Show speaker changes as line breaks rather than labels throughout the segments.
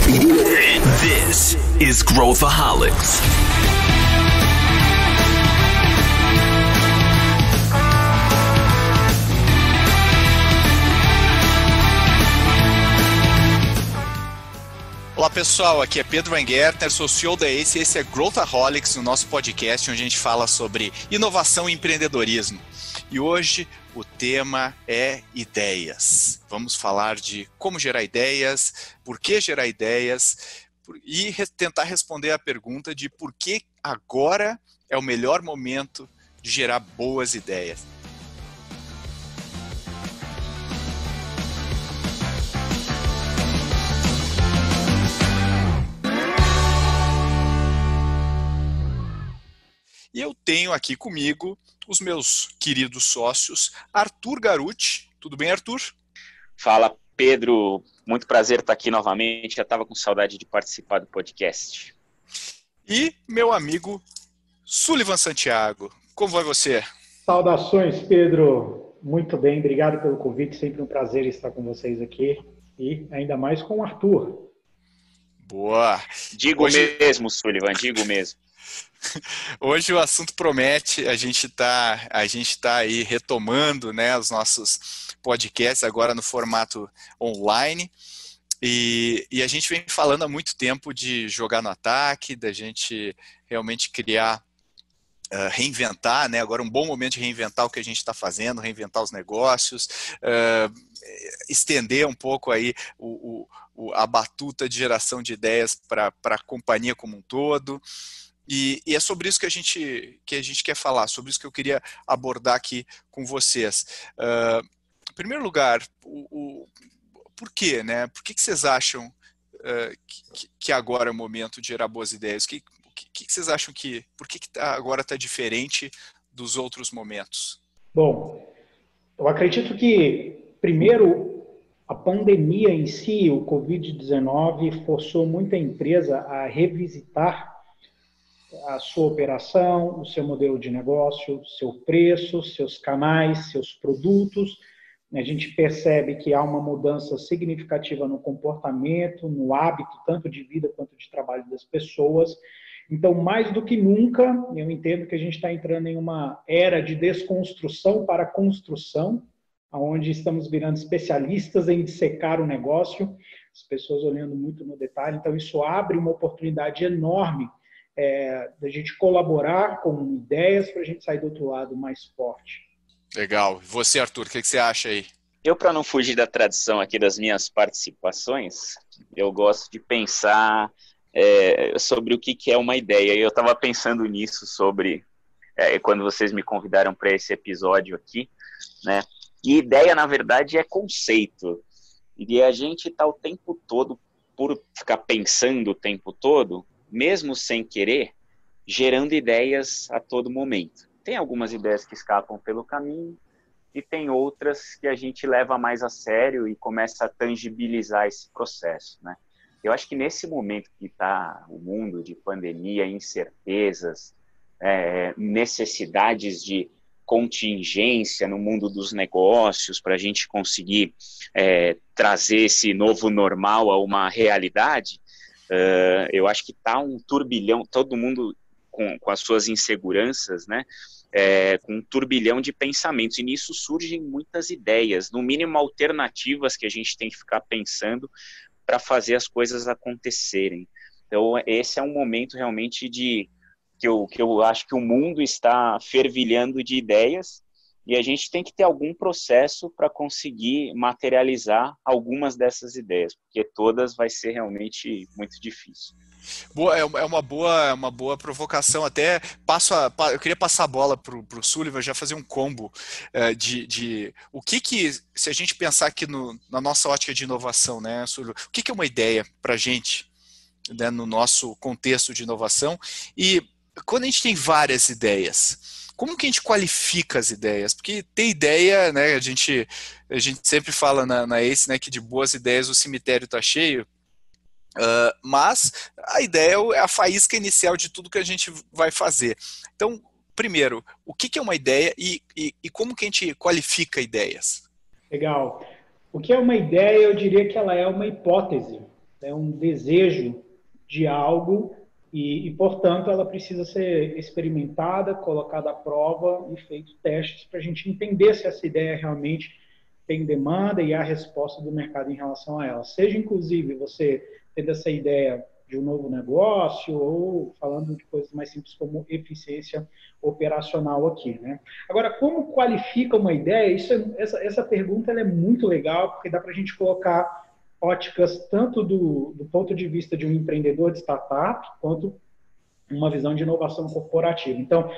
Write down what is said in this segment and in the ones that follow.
This is Growthaholics.
Olá pessoal, aqui é Pedro Weingärtner, sou CEO da ACE e esse é Growthaholics, o nosso podcast onde a gente fala sobre inovação e empreendedorismo. E hoje o tema é ideias. Vamos falar de como gerar ideias, por que gerar ideias e tentar responder a pergunta de por que agora é o melhor momento de gerar boas ideias. E eu tenho aqui comigo os meus queridos sócios, Arthur Garuti. Tudo bem, Arthur?
Fala, Pedro. Muito prazer estar aqui novamente. Já estava com saudade de participar do podcast.
E meu amigo Sullivan Santiago. Como vai você?
Saudações, Pedro. Muito bem, obrigado pelo convite. Sempre um prazer estar com vocês aqui. E ainda mais com o Arthur.
Boa.
Digo mesmo, Sullivan, digo mesmo.
Hoje o assunto promete, a gente tá aí retomando, né, os nossos podcasts agora no formato online e a gente vem falando há muito tempo de jogar no ataque, da gente realmente criar, reinventar, né, agora um bom momento de reinventar o que a gente está fazendo, reinventar os negócios, estender um pouco aí a batuta de geração de ideias para a companhia como um todo. E é sobre isso que a gente quer falar, sobre isso que eu queria abordar aqui com vocês. Em primeiro lugar, por quê, né? Por que vocês acham que agora é o momento de gerar boas ideias? O que vocês acham por que agora está diferente dos outros momentos?
Bom, eu acredito que, primeiro, a pandemia em si, o Covid-19, forçou muita empresa a revisitar a sua operação, o seu modelo de negócio, seu preço, seus canais, seus produtos. A gente percebe que há uma mudança significativa no comportamento, no hábito, tanto de vida quanto de trabalho das pessoas. Então, mais do que nunca, eu entendo que a gente está entrando em uma era de desconstrução para construção, onde estamos virando especialistas em dissecar o negócio, as pessoas olhando muito no detalhe. Então, isso abre uma oportunidade enorme da gente colaborar com ideias para a gente sair do outro lado mais forte.
Legal. E você, Arthur, o que você acha aí?
Eu, para não fugir da tradição aqui das minhas participações, eu gosto de pensar sobre o que é uma ideia. Eu estava pensando nisso quando vocês me convidaram para esse episódio aqui, né? E ideia, na verdade, é conceito. E a gente está o tempo todo, por ficar pensando o tempo todo, mesmo sem querer, gerando ideias a todo momento. Tem algumas ideias que escapam pelo caminho e tem outras que a gente leva mais a sério e começa a tangibilizar esse processo, né? Eu acho que nesse momento que está o mundo de pandemia, incertezas, necessidades de contingência no mundo dos negócios para a gente conseguir trazer esse novo normal a uma realidade, eu acho que está um turbilhão, todo mundo com as suas inseguranças, né? Com um turbilhão de pensamentos, e nisso surgem muitas ideias, no mínimo alternativas que a gente tem que ficar pensando para fazer as coisas acontecerem. Então, esse é um momento realmente que eu acho que o mundo está fervilhando de ideias, e a gente tem que ter algum processo para conseguir materializar algumas dessas ideias, porque todas vai ser realmente muito difícil.
Boa, é uma boa provocação. Até eu queria passar a bola para o Sullivan, já fazer um combo de o que se a gente pensar aqui na nossa ótica de inovação, né, Sullivan, o que é uma ideia para a gente, né, no nosso contexto de inovação, e quando a gente tem várias ideias, como que a gente qualifica as ideias? Porque ter ideia, né, a gente sempre fala na ACE, né, que de boas ideias o cemitério está cheio, mas a ideia é a faísca inicial de tudo que a gente vai fazer. Então, primeiro, o que é uma ideia e como que a gente qualifica ideias?
Legal. O que é uma ideia, eu diria que ela é uma hipótese. é um desejo de algo e, portanto, ela precisa ser experimentada, colocada à prova e feitos testes para a gente entender se essa ideia realmente tem demanda e há resposta do mercado em relação a ela. Seja, inclusive, você tendo essa ideia de um novo negócio ou falando de coisas mais simples como eficiência operacional aqui, né? Agora, como qualifica uma ideia? Essa pergunta ela é muito legal, porque dá para a gente colocar óticas tanto do ponto de vista de um empreendedor de startup, quanto uma visão de inovação corporativa. Então,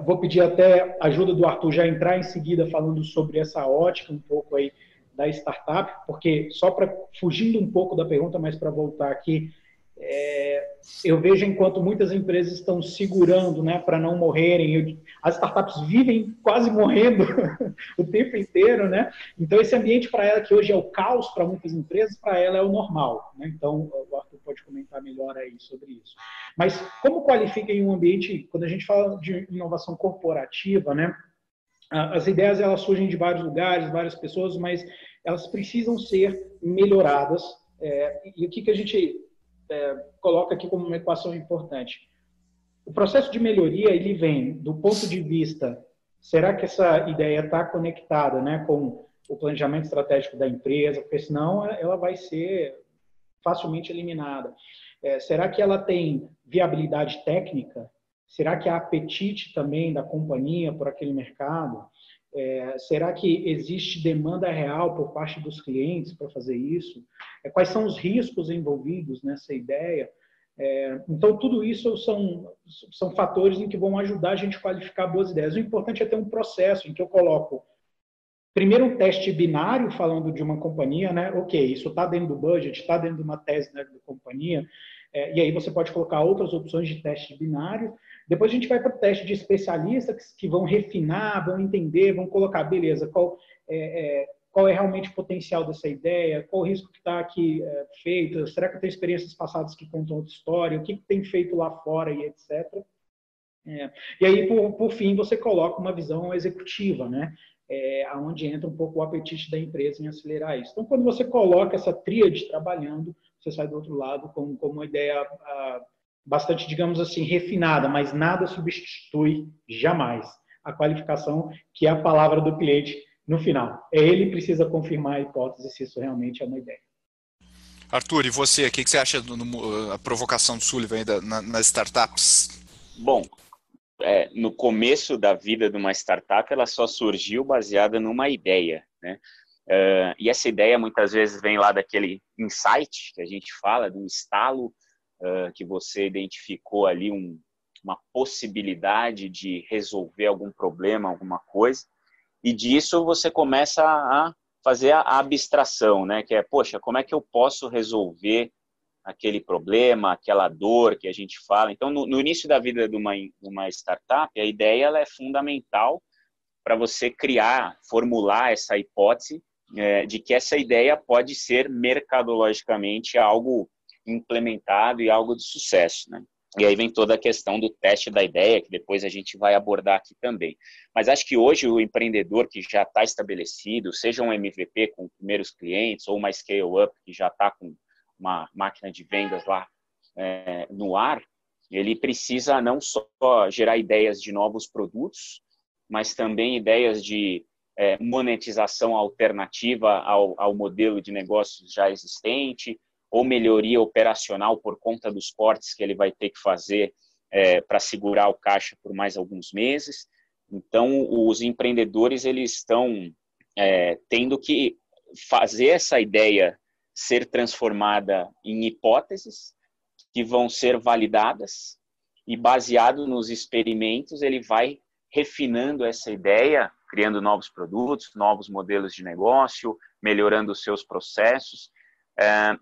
vou pedir até a ajuda do Arthur já entrar em seguida falando sobre essa ótica um pouco aí da startup, porque só para fugindo um pouco da pergunta, mas para voltar aqui, eu vejo enquanto muitas empresas estão segurando, né, para não morrerem, as startups vivem quase morrendo o tempo inteiro, né? Então esse ambiente para ela que hoje é o caos para muitas empresas, para ela é o normal, né? Então o Arthur pode comentar melhor aí sobre isso. Mas como qualifica em um ambiente, quando a gente fala de inovação corporativa, né? As ideias elas surgem de vários lugares, várias pessoas, mas elas precisam ser melhoradas. E o que a gente coloca aqui como uma equação importante? O processo de melhoria ele vem do ponto de vista, será que essa ideia está conectada, né, com o planejamento estratégico da empresa? Porque senão ela vai ser facilmente eliminada. Será que ela tem viabilidade técnica? Será que há apetite também da companhia por aquele mercado? Será que existe demanda real por parte dos clientes para fazer isso? Quais são os riscos envolvidos nessa ideia? Então, tudo isso são fatores em que vão ajudar a gente a qualificar boas ideias. O importante é ter um processo em que eu coloco primeiro um teste binário falando de uma companhia, né? Ok, isso está dentro do budget, está dentro de uma tese, né, da companhia, e aí você pode colocar outras opções de teste binário. Depois a gente vai para o teste de especialistas que vão refinar, vão entender, vão colocar, beleza, qual é realmente o potencial dessa ideia, qual o risco que está aqui feito, será que eu tenho experiências passadas que contam outra história, o que tem feito lá fora e etc. E aí, por fim, você coloca uma visão executiva, né? Onde entra um pouco o apetite da empresa em acelerar isso. Então, quando você coloca essa tríade trabalhando, você sai do outro lado com uma ideia bastante, digamos assim, refinada, mas nada substitui jamais a qualificação, que é a palavra do cliente no final. Ele precisa confirmar a hipótese se isso realmente é uma ideia.
Arthur, e você, o que você acha da provocação do Sullivan nas startups?
Bom, no começo da vida de uma startup, ela só surgiu baseada numa ideia, né? E essa ideia muitas vezes vem lá daquele insight que a gente fala, de um estalo que você identificou ali uma possibilidade de resolver algum problema, alguma coisa, e disso você começa a fazer a abstração, né? Que poxa, como é que eu posso resolver aquele problema, aquela dor que a gente fala? Então, no início da vida de uma startup, a ideia ela é fundamental para você criar, formular essa hipótese de que essa ideia pode ser mercadologicamente algo implementado e algo de sucesso, né? E aí vem toda a questão do teste da ideia, que depois a gente vai abordar aqui também. Mas acho que hoje o empreendedor que já está estabelecido, seja um MVP com primeiros clientes ou uma scale-up que já está com uma máquina de vendas lá no ar, ele precisa não só gerar ideias de novos produtos, mas também ideias de monetização alternativa ao modelo de negócios já existente, ou melhoria operacional por conta dos cortes que ele vai ter que fazer para segurar o caixa por mais alguns meses. Então, os empreendedores eles estão tendo que fazer essa ideia ser transformada em hipóteses que vão ser validadas e, baseado nos experimentos, ele vai refinando essa ideia, criando novos produtos, novos modelos de negócio, melhorando os seus processos.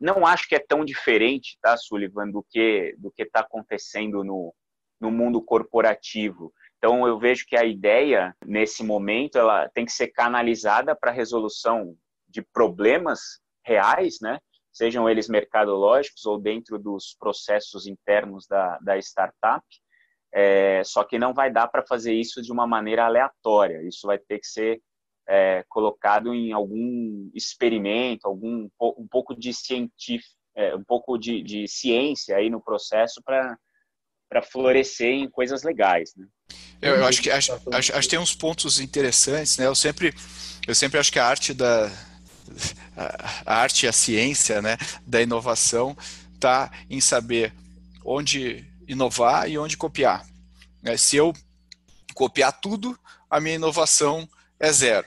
Não acho que é tão diferente, tá, Sullivan, do que está acontecendo no mundo corporativo. Então, eu vejo que a ideia, nesse momento, ela tem que ser canalizada para a resolução de problemas reais, né? Sejam eles mercadológicos ou dentro dos processos internos da startup. Só que não vai dar para fazer isso de uma maneira aleatória. Isso vai ter que ser colocado em algum experimento, um pouco de um pouco de ciência aí no processo para florescer em coisas legais, né?
Eu acho que tem uns pontos interessantes, né? Eu sempre acho que a arte e a ciência, né, da inovação está em saber onde inovar e onde copiar. Se eu copiar tudo, a minha inovação é zero.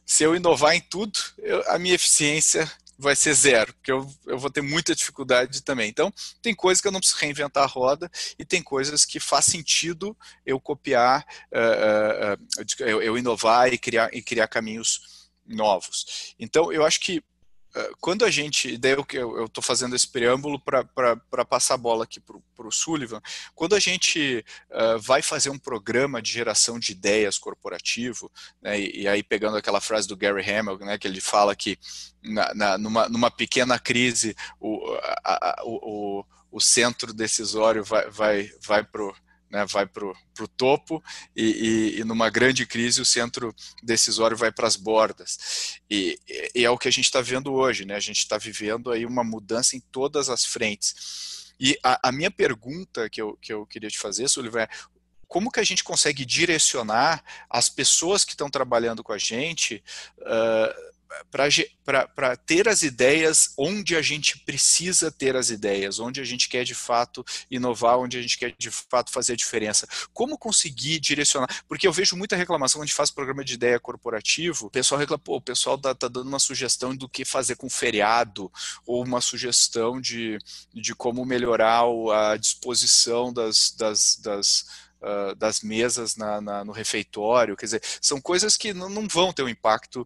Se eu inovar em tudo, a minha eficiência vai ser zero, porque eu vou ter muita dificuldade também. Então, tem coisas que eu não preciso reinventar a roda e tem coisas que faz sentido eu copiar, eu inovar e criar caminhos novos. Então, eu acho que quando a gente, daí eu estou fazendo esse preâmbulo para passar a bola aqui para o Sullivan, quando a gente vai fazer um programa de geração de ideias corporativo, né, e aí pegando aquela frase do Gary Hamel, né, que ele fala que numa pequena crise o centro decisório vai para o topo e numa grande crise o centro decisório vai para as bordas. E é o que a gente está vendo hoje, né? A gente está vivendo aí uma mudança em todas as frentes. E a minha pergunta que eu queria te fazer, Sullivan, é como que a gente consegue direcionar as pessoas que estão trabalhando com a gente para ter as ideias onde a gente precisa ter as ideias, onde a gente quer de fato inovar, onde a gente quer de fato fazer a diferença. Como conseguir direcionar? Porque eu vejo muita reclamação quando a gente faz programa de ideia corporativo, o pessoal reclama, pô, o pessoal tá dando uma sugestão do que fazer com feriado, ou uma sugestão de como melhorar a disposição das mesas no refeitório. Quer dizer, são coisas que não vão ter um impacto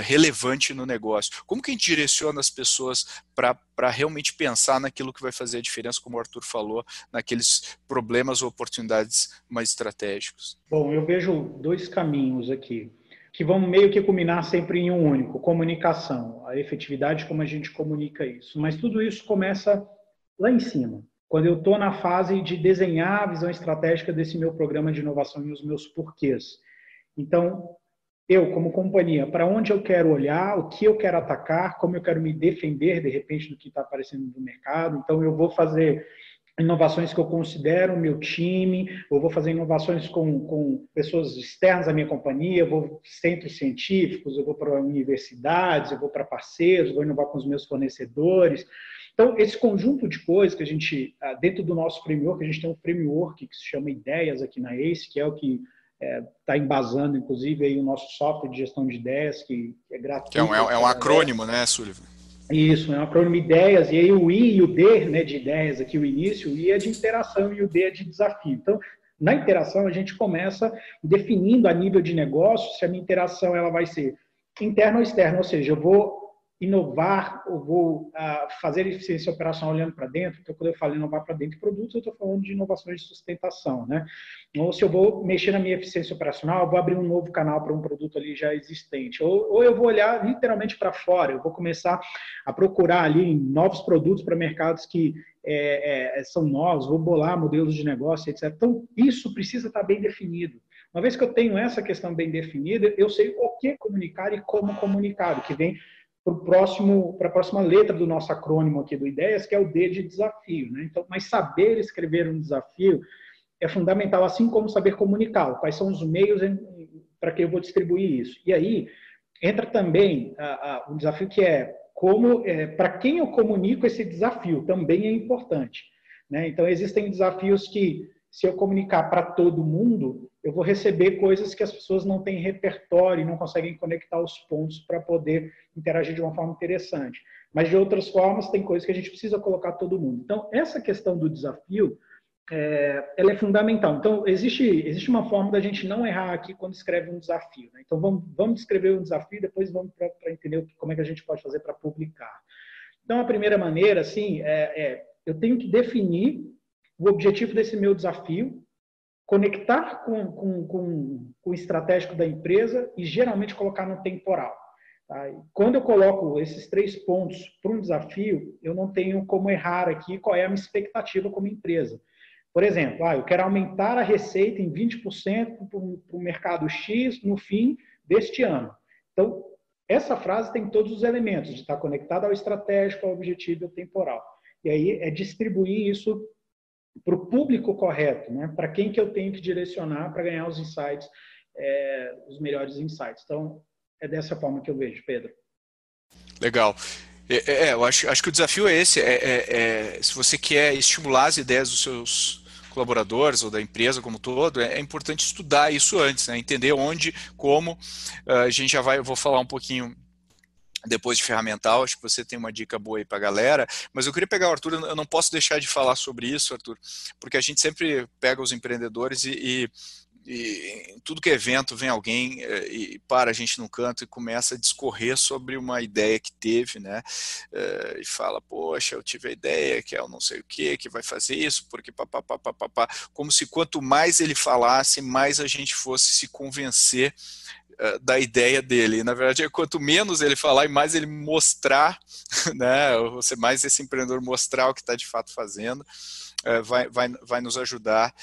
relevante no negócio. Como que a gente direciona as pessoas para realmente pensar naquilo que vai fazer a diferença, como o Arthur falou, naqueles problemas ou oportunidades mais estratégicos?
Bom, eu vejo dois caminhos aqui, que vão meio que culminar sempre em um único: comunicação, a efetividade, como a gente comunica isso. Mas tudo isso começa lá em cima, quando eu estou na fase de desenhar a visão estratégica desse meu programa de inovação e os meus porquês. Então, eu, como companhia, para onde eu quero olhar, o que eu quero atacar, como eu quero me defender, de repente, do que está aparecendo no mercado. Então, eu vou fazer inovações que eu considero meu time, eu vou fazer inovações com pessoas externas à minha companhia, eu vou para centros científicos, eu vou para universidades, eu vou para parceiros, vou inovar com os meus fornecedores. Então, esse conjunto de coisas que a gente, dentro do nosso framework, a gente tem um framework que se chama Ideias aqui na ACE, que é o que está embasando, inclusive, aí o nosso software de gestão de ideias, que é gratuito.
É um acrônimo, né, Sullivan?
Isso, é um acrônimo de ideias, e aí o I e o D, né, de ideias, aqui o início, o I é de interação e o D é de desafio. Então, na interação, a gente começa definindo a nível de negócio se a minha interação ela vai ser interna ou externa, ou seja, eu vou inovar, eu vou fazer eficiência operacional olhando para dentro. Então, quando eu falo inovar para dentro de produtos, eu estou falando de inovações de sustentação, né? Ou se eu vou mexer na minha eficiência operacional, eu vou abrir um novo canal para um produto ali já existente. Ou eu vou olhar literalmente para fora, eu vou começar a procurar ali novos produtos para mercados que são novos, vou bolar modelos de negócio, etc. Então, isso precisa estar bem definido. Uma vez que eu tenho essa questão bem definida, eu sei o que comunicar e como comunicar, que vem para a próxima letra do nosso acrônimo aqui do Ideias, que é o D de desafio, né? Então, mas saber escrever um desafio é fundamental, assim como saber comunicá-lo. Quais são os meios para que eu vou distribuir isso? E aí entra também o desafio que para quem eu comunico esse desafio, também é importante, né? Então, existem desafios que, se eu comunicar para todo mundo, eu vou receber coisas que as pessoas não têm repertório e não conseguem conectar os pontos para poder interagir de uma forma interessante. Mas, de outras formas, tem coisas que a gente precisa colocar todo mundo. Então, essa questão do desafio, ela é fundamental. Então, existe uma forma da gente não errar aqui quando escreve um desafio, né? Então, vamos descrever um desafio e depois vamos para entender como é que a gente pode fazer para publicar. Então, a primeira maneira, assim, eu tenho que definir o objetivo desse meu desafio, conectar com o estratégico da empresa e geralmente colocar no temporal. Tá? Quando eu coloco esses 3 pontos para um desafio, eu não tenho como errar aqui qual é a minha expectativa como empresa. Por exemplo, eu quero aumentar a receita em 20% para o mercado X no fim deste ano. Então, Essa frase tem todos os elementos de estar conectada ao estratégico, ao objetivo e ao temporal. E aí é distribuir isso para o público correto, né? Para quem que eu tenho que direcionar para ganhar os insights, os melhores insights. Então, é dessa forma que eu vejo, Pedro.
Legal. Eu acho que o desafio é esse. Se você quer estimular as ideias dos seus colaboradores ou da empresa como um todo, é importante estudar isso antes, né? Entender onde, como. A gente eu vou falar um pouquinho depois de ferramental, acho que você tem uma dica boa aí para a galera, mas eu queria pegar o Arthur, eu não posso deixar de falar sobre isso, Arthur, porque a gente sempre pega os empreendedores e em tudo que é evento vem alguém e para a gente no canto e começa a discorrer sobre uma ideia que teve, né, e fala, poxa, eu tive a ideia que é o não sei o que vai fazer isso, porque papapá, como se quanto mais ele falasse, mais a gente fosse se convencer da ideia dele. E, na verdade, quanto menos ele falar e mais ele mostrar, né, ou mais esse empreendedor mostrar o que está de fato fazendo, vai nos ajudar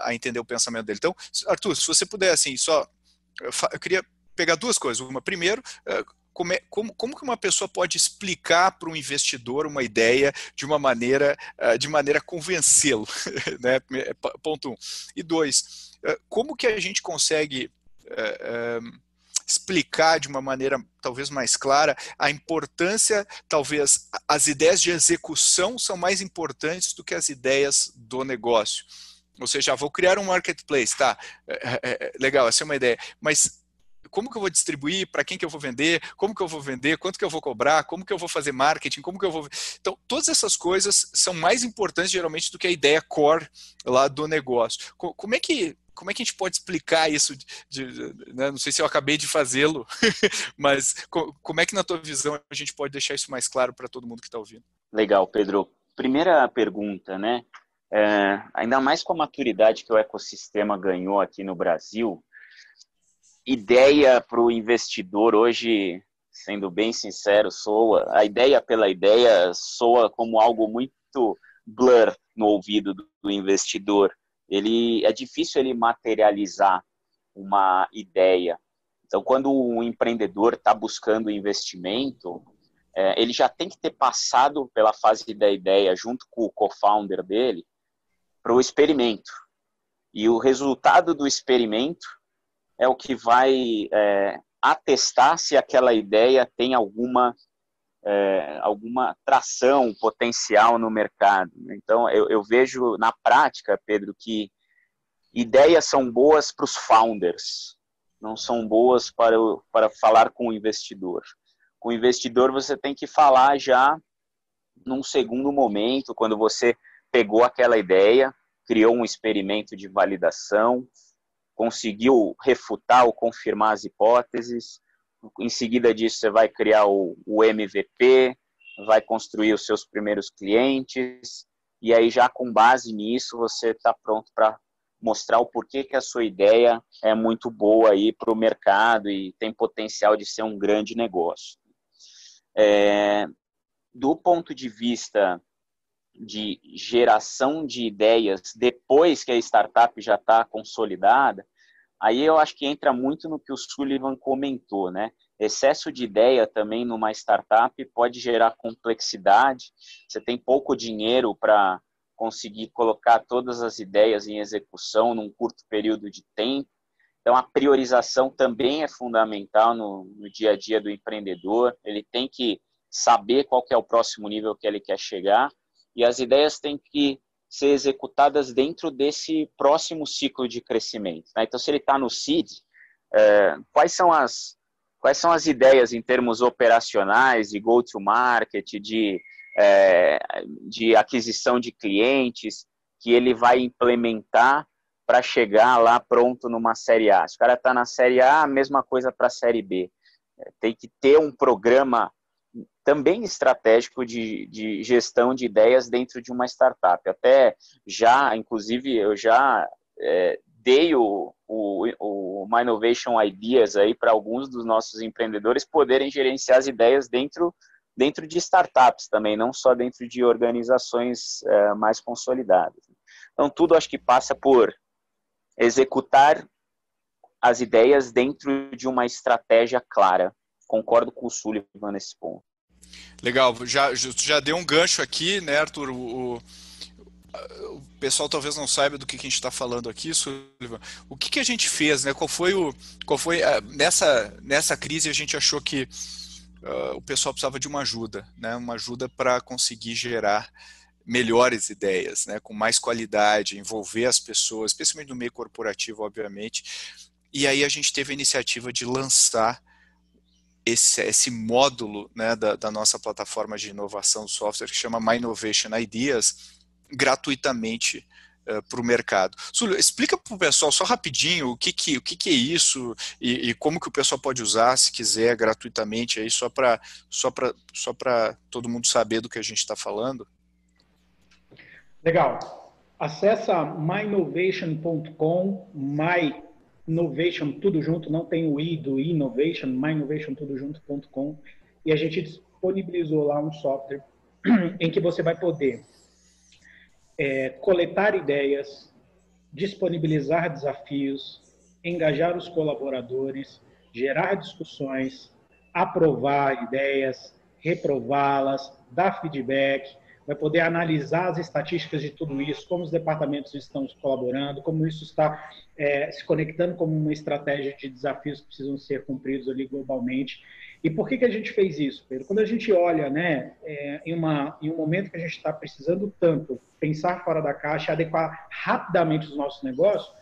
a entender o pensamento dele. Então, Arthur, se você puder, assim, eu queria pegar duas coisas. Uma, primeiro, como que uma pessoa pode explicar para um investidor uma ideia de maneira convencê-lo, né? Ponto 1. E 2, como que a gente consegue explicar de uma maneira talvez mais clara a importância, talvez as ideias de execução são mais importantes do que as ideias do negócio. Ou seja, vou criar um marketplace, tá? Legal, essa é uma ideia, mas como que eu vou distribuir, para quem que eu vou vender, como que eu vou vender, quanto que eu vou cobrar, como que eu vou fazer marketing, como que eu vou... Então, todas essas coisas são mais importantes geralmente do que a ideia core lá do negócio. Como é que a gente pode explicar isso? Né? Não sei se eu acabei de fazê-lo, mas como é que na tua visão a gente pode deixar isso mais claro para todo mundo que está ouvindo?
Legal, Pedro. Primeira pergunta, né? Ainda mais com a maturidade que o ecossistema ganhou aqui no Brasil, ideia para o investidor hoje, sendo bem sincero, a ideia pela ideia soa como algo muito blur no ouvido do investidor. É difícil ele materializar uma ideia. Então, quando um empreendedor está buscando investimento, ele já tem que ter passado pela fase da ideia junto com o co-founder dele para o experimento. E o resultado do experimento é o que vai atestar se aquela ideia tem alguma tração potencial no mercado. Então, eu vejo na prática, Pedro, que ideias são boas para os founders, não são boas para falar com o investidor. Com o investidor, você tem que falar já num segundo momento, quando você pegou aquela ideia, criou um experimento de validação, conseguiu refutar ou confirmar as hipóteses. Em seguida disso, você vai criar o MVP, vai construir os seus primeiros clientes, e aí já com base nisso, você está pronto para mostrar o porquê que a sua ideia é muito boa aí para o mercado e tem potencial de ser um grande negócio. Do ponto de vista de geração de ideias depois que a startup já está consolidada, aí eu acho que entra muito no que o Sullivan comentou, né? Excesso de ideia também numa startup pode gerar complexidade. Você tem pouco dinheiro para conseguir colocar todas as ideias em execução num curto período de tempo. Então, a priorização também é fundamental no dia a dia do empreendedor. Ele tem que saber qual que é o próximo nível que ele quer chegar e as ideias têm que ser executadas dentro desse próximo ciclo de crescimento. Né? Então, se ele está no seed, quais são as ideias em termos operacionais, de go-to-market, de aquisição de clientes, que ele vai implementar para chegar lá pronto numa série A. Se o cara está na série A, a mesma coisa para a série B. Tem que ter um programa também estratégico de gestão de ideias dentro de uma startup. Até já, inclusive, eu já dei o My Innovation Ideas aí para alguns dos nossos empreendedores poderem gerenciar as ideias dentro de startups também, não só dentro de organizações mais consolidadas. Então, tudo acho que passa por executar as ideias dentro de uma estratégia clara. concordo com o Sullivan nesse ponto.
Legal, já deu um gancho aqui, né, Arthur? O pessoal talvez não saiba do que a gente está falando aqui, Sullivan. O que a gente fez, né? Qual foi nessa crise a gente achou que o pessoal precisava de uma ajuda, né? Uma ajuda para conseguir gerar melhores ideias, né? Com mais qualidade, envolver as pessoas, especialmente no meio corporativo, obviamente. E aí a gente teve a iniciativa de lançar esse módulo, né, da nossa plataforma de inovação do software, que chama My Innovation Ideas, gratuitamente para o mercado. Súlio, explica para o pessoal só rapidinho o que é isso e como que o pessoal pode usar, se quiser, gratuitamente, aí, só para todo mundo saber do que a gente está falando.
Legal. Acessa myinnovation.com, myinnovation, tudo junto, não tem o i do innovation, myinnovation, tudo junto.com, e a gente disponibilizou lá um software em que você vai poder coletar ideias, disponibilizar desafios, engajar os colaboradores, gerar discussões, aprovar ideias, reprová-las, dar feedback, vai poder analisar as estatísticas de tudo isso, como os departamentos estão colaborando, como isso está se conectando como uma estratégia de desafios que precisam ser cumpridos ali globalmente. E por que a gente fez isso, Pedro? Quando a gente olha, né, em um momento que a gente está precisando tanto pensar fora da caixa, adequar rapidamente os nossos negócios,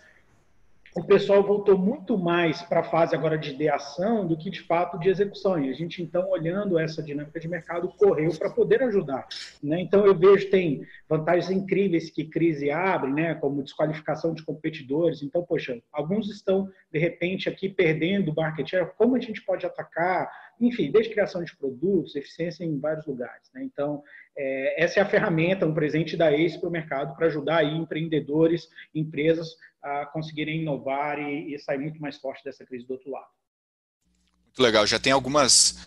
o pessoal voltou muito mais para a fase agora de ideação do que, de fato, de execução. E a gente, então, olhando essa dinâmica de mercado, correu para poder ajudar, né? Então, eu vejo tem vantagens incríveis que crise abre, né? Como desqualificação de competidores. Então, poxa, alguns estão, de repente, aqui perdendo o market share. Como a gente pode atacar? Enfim, desde criação de produtos, eficiência em vários lugares, né? Então, essa é a ferramenta, um presente da ACE para o mercado para ajudar aí empreendedores, empresas a conseguirem inovar e sair muito mais forte dessa crise do outro lado.
Muito legal. Já tem algumas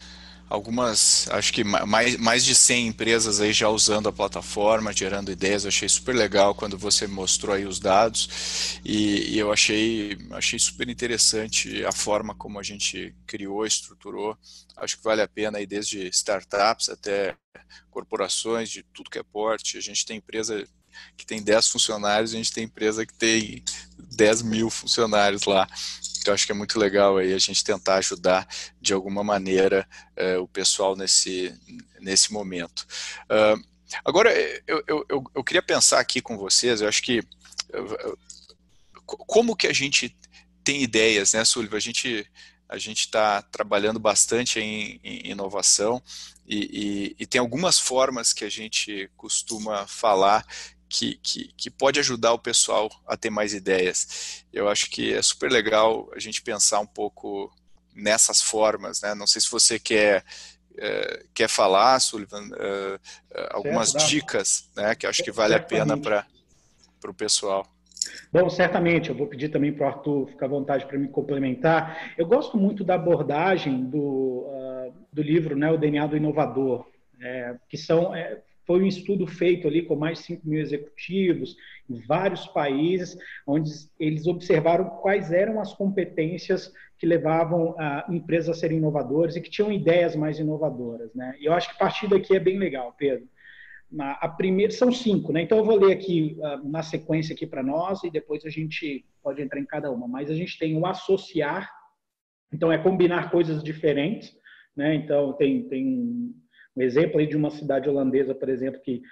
acho que mais de 100 empresas aí já usando a plataforma, gerando ideias. Eu achei super legal quando você mostrou aí os dados e eu achei super interessante a forma como a gente criou, estruturou. Acho que vale a pena aí desde startups até corporações de tudo que é porte. A gente tem empresa que tem 10 funcionários, a gente tem empresa que tem 10 mil funcionários lá. Então, acho que é muito legal aí a gente tentar ajudar de alguma maneira o pessoal nesse momento. Agora, eu queria pensar aqui com vocês, eu acho que como que a gente tem ideias, né, Sullivan? A gente está trabalhando bastante em inovação e tem algumas formas que a gente costuma falar que pode ajudar o pessoal a ter mais ideias. Eu acho que é super legal a gente pensar um pouco nessas formas, né? Não sei se você quer falar, Sullivan, algumas dicas, né, que eu acho que vale a pena para o pessoal.
Bom, certamente, eu vou pedir também para o Arthur ficar à vontade para me complementar. Eu gosto muito da abordagem do livro, né, O DNA do Inovador, que foi um estudo feito ali com mais de 5 mil executivos em vários países, onde eles observaram quais eram as competências que levavam a empresas a serem inovadoras e que tinham ideias mais inovadoras, né? E eu acho que a partir daqui é bem legal, Pedro. A primeira, são 5, né? Então eu vou ler aqui na sequência aqui para nós e depois a gente pode entrar em cada uma. Mas a gente tem o associar, então é combinar coisas diferentes, né? Então tem um exemplo aí de uma cidade holandesa, por exemplo, que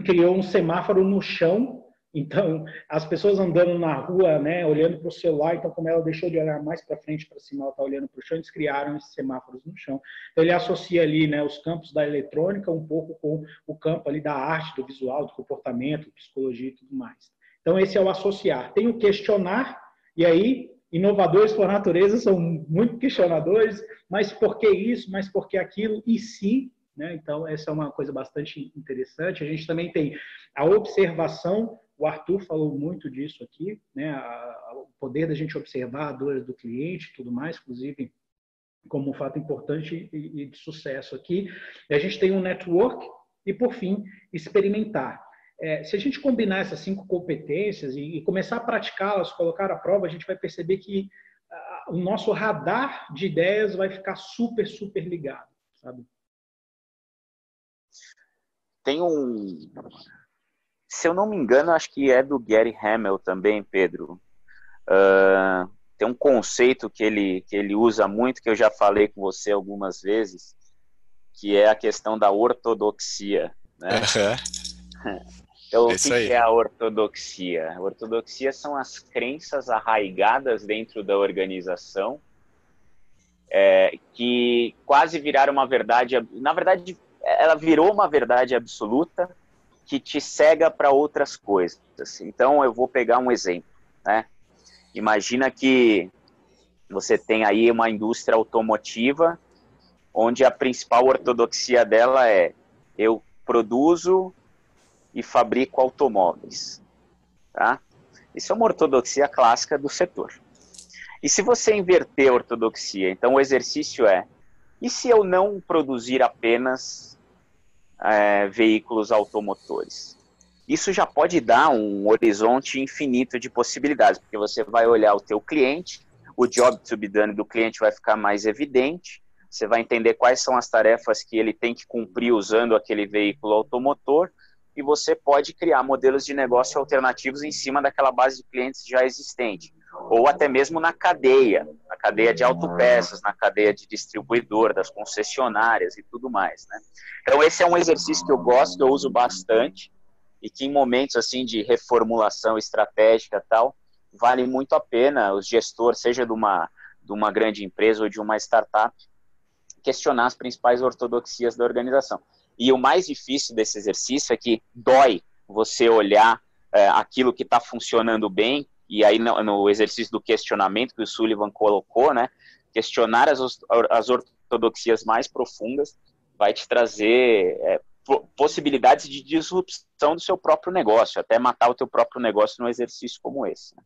criou um semáforo no chão. Então, as pessoas andando na rua, né, olhando para o celular, então como ela deixou de olhar mais para frente, para cima, ela está olhando para o chão, eles criaram esses semáforos no chão. Então, ele associa ali, né, os campos da eletrônica um pouco com o campo ali da arte, do visual, do comportamento, psicologia e tudo mais. Então, esse é o associar. Tem o questionar, e aí, inovadores por natureza são muito questionadores, mas por que isso, mas por que aquilo, e se, né? Então, essa é uma coisa bastante interessante. A gente também tem a observação. O Arthur falou muito disso aqui, né? O poder da gente observar a dor do cliente e tudo mais, inclusive como um fato importante e de sucesso aqui. E a gente tem um network e, por fim, experimentar. Se a gente combinar essas 5 competências e começar a praticá-las, colocar à prova, a gente vai perceber que o nosso radar de ideias vai ficar super, super ligado, sabe?
Tem se eu não me engano, acho que é do Gary Hamel também, Pedro. Tem um conceito que ele usa muito, que eu já falei com você algumas vezes, que é a questão da ortodoxia, né? Então, o que é a ortodoxia? A ortodoxia são as crenças arraigadas dentro da organização, que quase viraram uma verdade. Na verdade, ela virou uma verdade absoluta que te cega para outras coisas. Então, eu vou pegar um exemplo, né? Imagina que você tem aí uma indústria automotiva, onde a principal ortodoxia dela é: eu produzo e fabrico automóveis, tá? Isso é uma ortodoxia clássica do setor. E se você inverter a ortodoxia, então o exercício e se eu não produzir apenas veículos automotores? Isso já pode dar um horizonte infinito de possibilidades, porque você vai olhar o teu cliente, o job to be done do cliente vai ficar mais evidente, você vai entender quais são as tarefas que ele tem que cumprir usando aquele veículo automotor, e você pode criar modelos de negócio alternativos em cima daquela base de clientes já existente, ou até mesmo na cadeia de autopeças, na cadeia de distribuidor, das concessionárias e tudo mais, né? Então esse é um exercício que eu gosto, que eu uso bastante, e que em momentos assim de reformulação estratégica e tal, vale muito a pena o gestor, seja de uma grande empresa ou de uma startup, questionar as principais ortodoxias da organização. E o mais difícil desse exercício é que dói você olhar aquilo que está funcionando bem, e aí no exercício do questionamento que o Sullivan colocou, né, questionar as ortodoxias mais profundas vai te trazer possibilidades de disrupção do seu próprio negócio, até matar o teu próprio negócio num exercício como esse, né?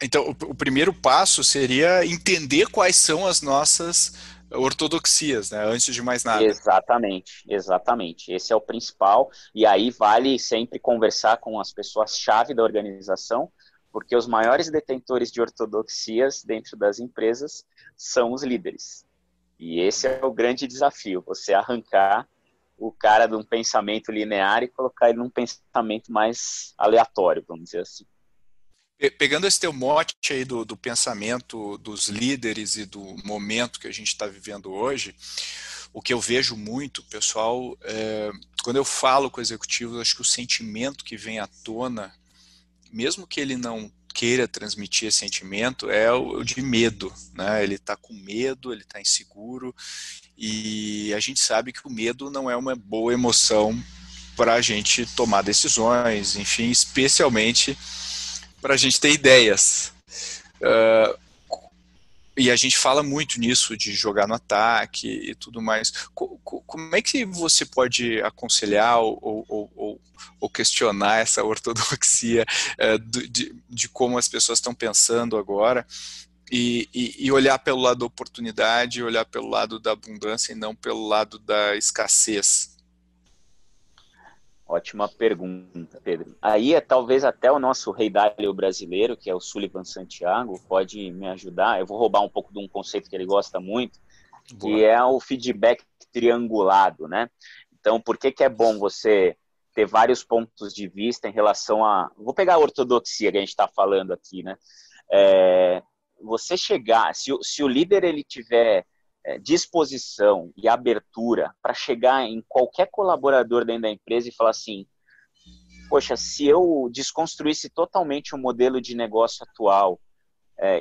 Então, o primeiro passo seria entender quais são as nossas ortodoxias, né, antes de mais nada.
Exatamente, exatamente. Esse é o principal, e aí vale sempre conversar com as pessoas-chave da organização, porque os maiores detentores de ortodoxias dentro das empresas são os líderes. E esse é o grande desafio, você arrancar o cara de um pensamento linear e colocar ele num pensamento mais aleatório, vamos dizer assim.
Pegando esse teu mote aí do pensamento dos líderes e do momento que a gente está vivendo hoje, o que eu vejo muito, pessoal, quando eu falo com executivos, acho que o sentimento que vem à tona, mesmo que ele não queira transmitir esse sentimento, é o de medo, né? Ele está com medo, ele está inseguro, e a gente sabe que o medo não é uma boa emoção para a gente tomar decisões, enfim, especialmente para a gente ter ideias. E a gente fala muito nisso, de jogar no ataque e tudo mais. Como é que você pode aconselhar ou questionar essa ortodoxia de como as pessoas estão pensando agora e olhar pelo lado da oportunidade, olhar pelo lado da abundância e não pelo lado da escassez?
Ótima pergunta, Pedro. Aí talvez até o nosso rei Dalio brasileiro, que é o Sullivan Santiago, pode me ajudar. Eu vou roubar um pouco de um conceito que ele gosta muito, que é o feedback triangulado, né? Então, por que é bom você ter vários pontos de vista em relação a... Vou pegar a ortodoxia que a gente está falando aqui, né? Você chegar... Se o líder ele tiver disposição e abertura para chegar em qualquer colaborador dentro da empresa e falar assim: poxa, se eu desconstruísse totalmente o modelo de negócio atual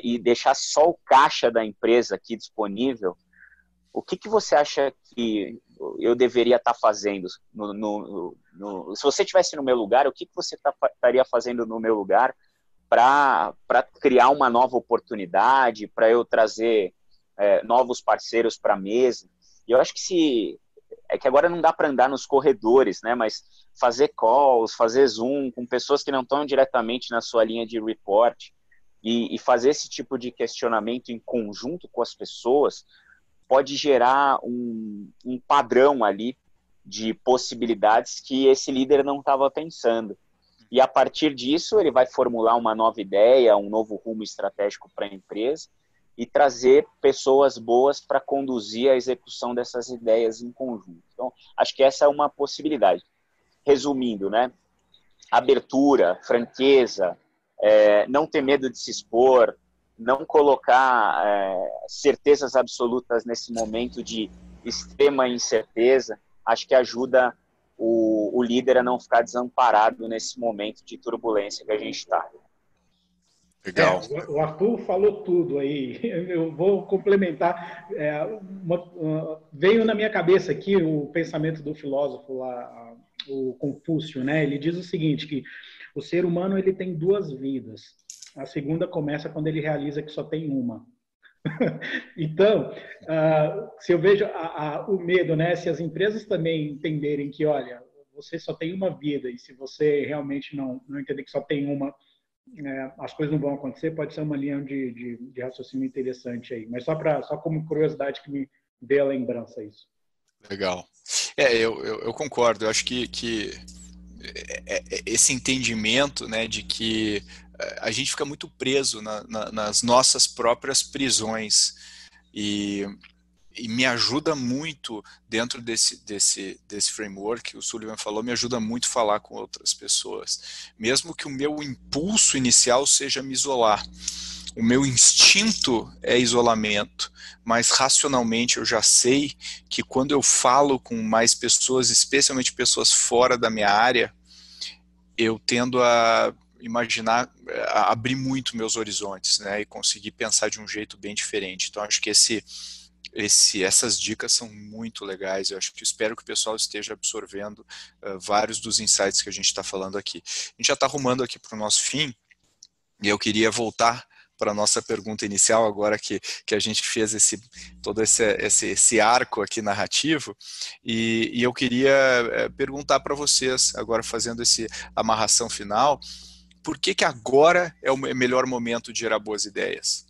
e deixasse só o caixa da empresa aqui disponível, o que você acha que eu deveria estar fazendo? Se você estivesse no meu lugar, o que você estaria fazendo no meu lugar para criar uma nova oportunidade, para eu trazer novos parceiros para a mesa? E eu acho que que agora não dá para andar nos corredores, né? Mas fazer calls, fazer Zoom com pessoas que não estão diretamente na sua linha de report e fazer esse tipo de questionamento em conjunto com as pessoas pode gerar um padrão ali de possibilidades que esse líder não estava pensando. E a partir disso ele vai formular uma nova ideia, um novo rumo estratégico para a empresa, e trazer pessoas boas para conduzir a execução dessas ideias em conjunto. Então, acho que essa é uma possibilidade. Resumindo, né? Abertura, franqueza, não ter medo de se expor, não colocar certezas absolutas nesse momento de extrema incerteza, acho que ajuda o líder a não ficar desamparado nesse momento de turbulência que a gente está.
Legal.
O Arthur falou tudo aí. Eu vou complementar. Veio na minha cabeça aqui o pensamento do filósofo lá, o Confúcio, né? Ele diz o seguinte, que o ser humano ele tem duas vidas. A segunda começa quando ele realiza que só tem uma. Então, se eu vejo o medo, né? Se as empresas também entenderem que, olha, você só tem uma vida e se você realmente não entender que só tem uma, as coisas não vão acontecer, pode ser uma linha de raciocínio interessante aí. Mas só como curiosidade que me veio a lembrança isso.
Legal. Eu concordo. Eu acho que esse entendimento, né, de que a gente fica muito preso nas nossas próprias prisões e me ajuda muito dentro desse framework que o Sullivan falou, me ajuda muito a falar com outras pessoas. Mesmo que o meu impulso inicial seja me isolar. O meu instinto é isolamento, mas racionalmente eu já sei que quando eu falo com mais pessoas, especialmente pessoas fora da minha área, eu tendo a imaginar, a abrir muito meus horizontes, né, e conseguir pensar de um jeito bem diferente. Então acho que essas dicas são muito legais. Eu espero que o pessoal esteja absorvendo vários dos insights que a gente está falando aqui. A gente já está arrumando aqui para o nosso fim, e eu queria voltar para a nossa pergunta inicial, agora que a gente fez todo esse arco aqui narrativo, e eu queria perguntar para vocês, agora fazendo essa amarração final, por que agora é o melhor momento de gerar boas ideias?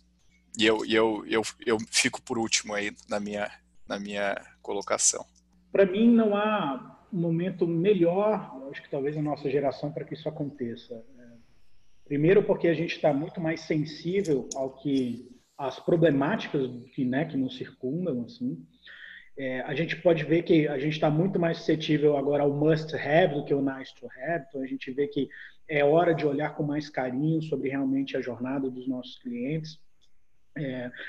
E eu fico por último aí na minha colocação.
Para mim, não há um momento melhor, acho que talvez a nossa geração, para que isso aconteça. Primeiro, porque a gente está muito mais sensível às problemáticas que nos circundam. Assim. A gente pode ver que a gente está muito mais suscetível agora ao must-have do que ao nice-to-have. Então, a gente vê que é hora de olhar com mais carinho sobre realmente a jornada dos nossos clientes.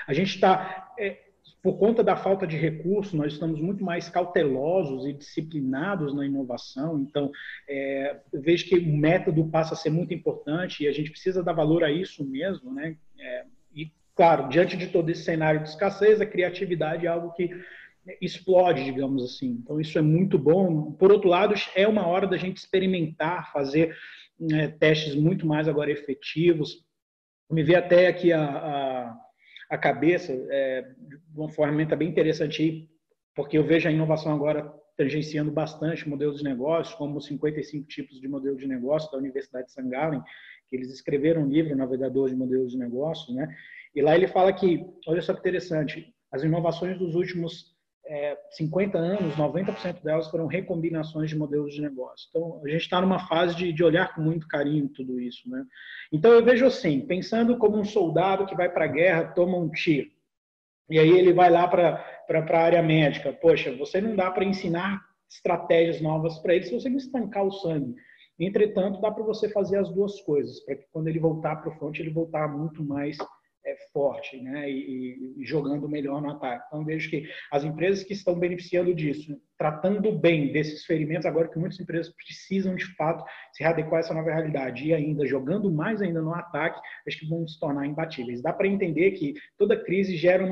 A gente está, por conta da falta de recursos, nós estamos muito mais cautelosos e disciplinados na inovação. Então, eu vejo que o método passa a ser muito importante e a gente precisa dar valor a isso mesmo, né? E, claro, diante de todo esse cenário de escassez, a criatividade é algo que explode, digamos assim. Então, isso é muito bom. Por outro lado, é uma hora da gente experimentar, fazer testes muito mais agora efetivos. Me veio até aqui a cabeça de uma ferramenta bem interessante aí, porque eu vejo a inovação agora tangenciando bastante modelos de negócio, como os 55 tipos de modelo de negócio da Universidade de St. Gallen, que eles escreveram um livro, Navegador de Modelos de Negócio, né? E lá ele fala que, olha só que interessante, as inovações dos últimos 50 anos, 90% delas foram recombinações de modelos de negócio. Então, a gente está numa fase de olhar com muito carinho tudo isso, né? Então, eu vejo assim, pensando como um soldado que vai para a guerra, toma um tiro, e aí ele vai lá para a área médica. Poxa, você não dá para ensinar estratégias novas para ele se você não estancar o sangue. Entretanto, dá para você fazer as duas coisas, para que quando ele voltar para o front, ele voltar muito mais forte, né, e jogando melhor no ataque. Então, vejo que as empresas que estão beneficiando disso, tratando bem desses ferimentos, agora que muitas empresas precisam, de fato, se readequar a essa nova realidade e ainda jogando mais ainda no ataque, acho que vão se tornar imbatíveis. Dá para entender que toda crise gera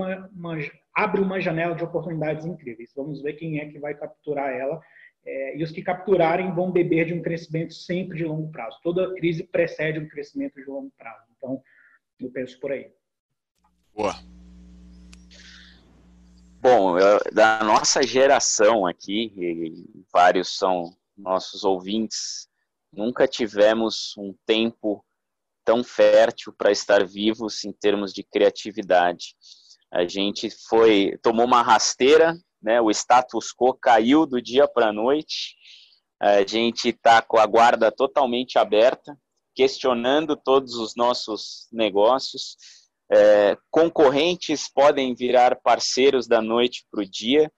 abre uma janela de oportunidades incríveis. Vamos ver quem é que vai capturar ela. E os que capturarem vão beber de um crescimento sempre de longo prazo. Toda crise precede um crescimento de longo prazo. Então, eu penso por aí.
Boa.
Bom, da nossa geração aqui, e vários são nossos ouvintes, nunca tivemos um tempo tão fértil para estar vivos em termos de criatividade. A gente tomou uma rasteira, né? O status quo caiu do dia para a noite, a gente está com a guarda totalmente aberta, questionando todos os nossos negócios, concorrentes podem virar parceiros da noite para o dia.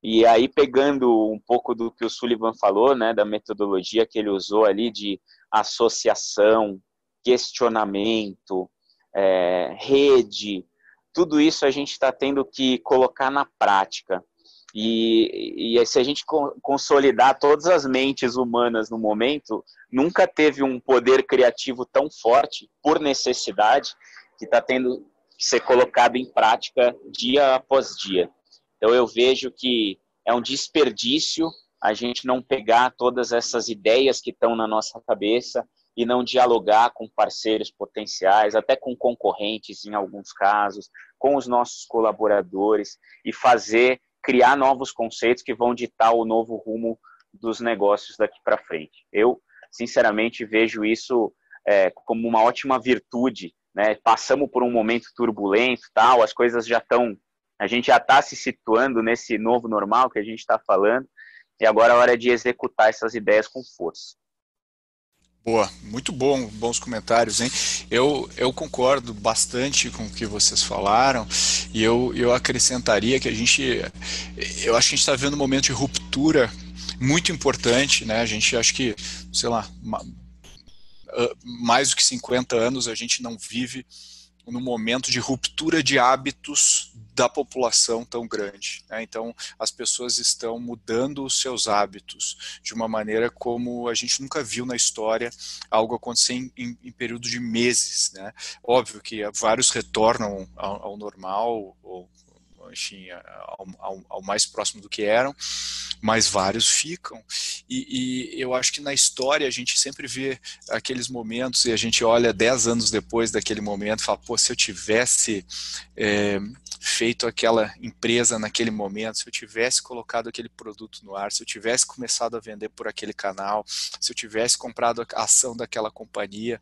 E aí, pegando um pouco do que o Sullivan falou, né, da metodologia que ele usou ali de associação, questionamento, rede, tudo isso a gente está tendo que colocar na prática. E se a gente consolidar todas as mentes humanas no momento, nunca teve um poder criativo tão forte, por necessidade, que está tendo que ser colocado em prática dia após dia. Então eu vejo que é um desperdício a gente não pegar todas essas ideias que estão na nossa cabeça e não dialogar com parceiros potenciais, até com concorrentes em alguns casos, com os nossos colaboradores e criar novos conceitos que vão ditar o novo rumo dos negócios daqui para frente. Eu, sinceramente, vejo isso como uma ótima virtude, né? Passamos por um momento turbulento, tal, as coisas a gente já está se situando nesse novo normal que a gente está falando, e agora é hora de executar essas ideias com força.
Boa, muito bom, bons comentários, hein? Eu concordo bastante com o que vocês falaram, e eu acrescentaria que eu acho que a gente está vivendo um momento de ruptura muito importante, né? A gente acho que, sei lá, mais do que 50 anos a gente não vive num momento de ruptura de hábitos da população tão grande, né? Então, as pessoas estão mudando os seus hábitos de uma maneira como a gente nunca viu na história algo acontecer em período de meses, né? Óbvio que vários retornam ao normal, ou enfim, ao mais próximo do que eram, mas vários ficam, e eu acho que na história a gente sempre vê aqueles momentos, e a gente olha 10 anos depois daquele momento e fala, pô, se eu tivesse feito aquela empresa naquele momento, se eu tivesse colocado aquele produto no ar, se eu tivesse começado a vender por aquele canal, se eu tivesse comprado a ação daquela companhia,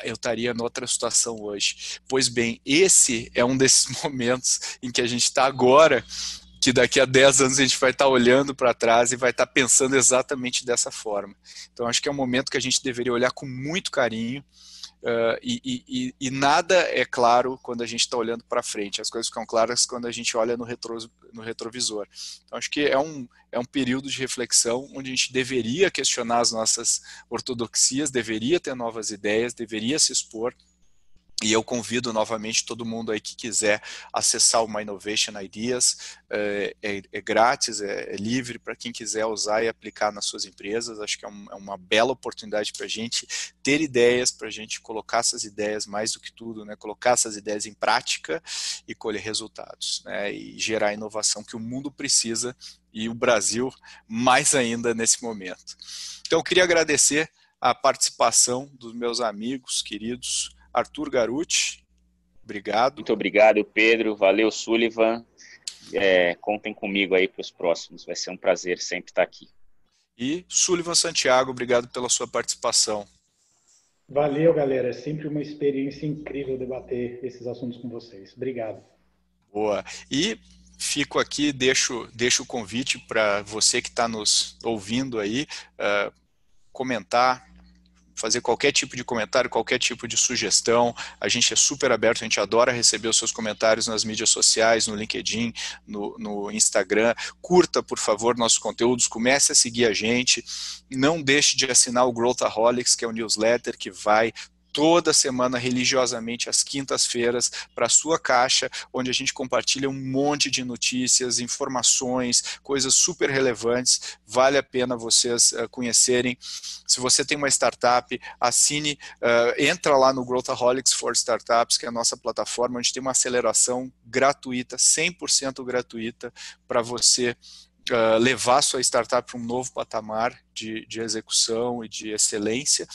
eu estaria noutra situação hoje. Pois bem, esse é um desses momentos em que a gente está agora, que daqui a 10 anos a gente vai estar olhando para trás e vai estar pensando exatamente dessa forma. Então acho que é um momento que a gente deveria olhar com muito carinho, e nada é claro quando a gente está olhando para frente, as coisas ficam claras quando a gente olha no retrovisor. Então acho que é um período de reflexão onde a gente deveria questionar as nossas ortodoxias, deveria ter novas ideias, deveria se expor. E eu convido novamente todo mundo aí que quiser acessar o My Innovation Ideas, é grátis, é livre para quem quiser usar e aplicar nas suas empresas. Acho que é uma bela oportunidade para a gente ter ideias, para a gente colocar essas ideias, mais do que tudo, né, colocar essas ideias em prática e colher resultados, né, e gerar a inovação que o mundo precisa, e o Brasil mais ainda nesse momento. Então eu queria agradecer a participação dos meus amigos queridos, Arthur Garuti, obrigado.
Muito obrigado, Pedro. Valeu, Sullivan. Contem comigo aí para os próximos. Vai ser um prazer sempre estar aqui.
E Sullivan Santiago, obrigado pela sua participação.
Valeu, galera. É sempre uma experiência incrível debater esses assuntos com vocês. Obrigado.
Boa. E fico aqui, deixo o convite para você que está nos ouvindo aí, comentar, fazer qualquer tipo de comentário, qualquer tipo de sugestão. A gente é super aberto, a gente adora receber os seus comentários nas mídias sociais, no LinkedIn, no Instagram. Curta, por favor, nossos conteúdos, comece a seguir a gente. Não deixe de assinar o Growthaholics, que é o newsletter que vai toda semana, religiosamente, às quintas-feiras, para a sua caixa, onde a gente compartilha um monte de notícias, informações, coisas super relevantes. Vale a pena vocês conhecerem. Se você tem uma startup, assine, entra lá no Growthaholics for Startups, que é a nossa plataforma, onde tem uma aceleração gratuita, 100% gratuita, para você levar a sua startup para um novo patamar de execução e de excelência.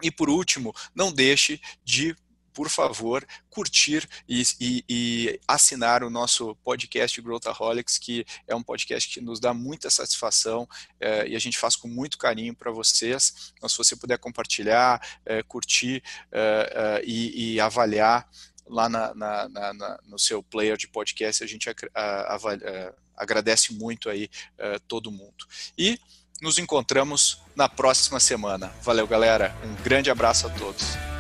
E por último, não deixe de, por favor, curtir e assinar o nosso podcast Growthaholics, que é um podcast que nos dá muita satisfação e a gente faz com muito carinho para vocês. Então, se você puder compartilhar, curtir e avaliar lá no seu player de podcast, a gente agradece muito aí todo mundo. E nos encontramos na próxima semana. Valeu, galera. Um grande abraço a todos.